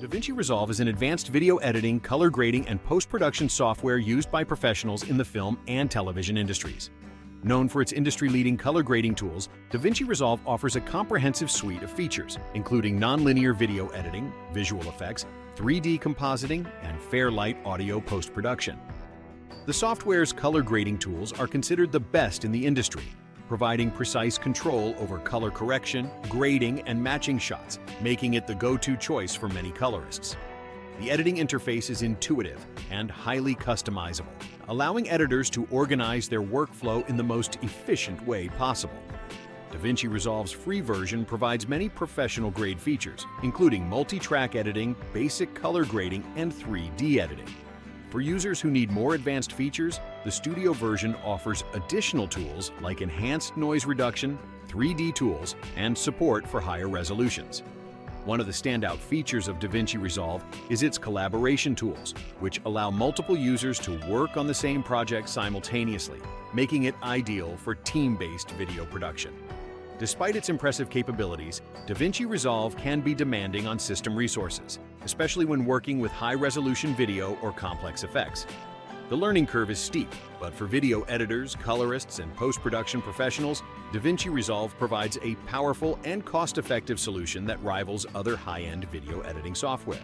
Davinci Resolve is an advanced video editing, color grading, and post-production software used by professionals in the film and television industries. Known for its industry-leading color grading tools, Davinci Resolve offers a comprehensive suite of features, including nonlinear video editing, visual effects, 3D compositing, and Fairlight audio post-production. The software's color grading tools are considered the best in the industry, providing precise control over color correction, grading, and matching shots, making it the go-to choice for many colorists. The editing interface is intuitive and highly customizable, allowing editors to organize their workflow in the most efficient way possible. Davinci Resolve's free version provides many professional-grade features, including multi-track editing, basic color grading, and 3D editing. For users who need more advanced features, the Studio version offers additional tools like enhanced noise reduction, 3D tools, and support for higher resolutions. One of the standout features of Davinci Resolve is its collaboration tools, which allow multiple users to work on the same project simultaneously, making it ideal for team-based video production. Despite its impressive capabilities, Davinci Resolve can be demanding on system resources, especially when working with high-resolution video or complex effects. The learning curve is steep, but for video editors, colorists, and post-production professionals, Davinci Resolve provides a powerful and cost-effective solution that rivals other high-end video editing software.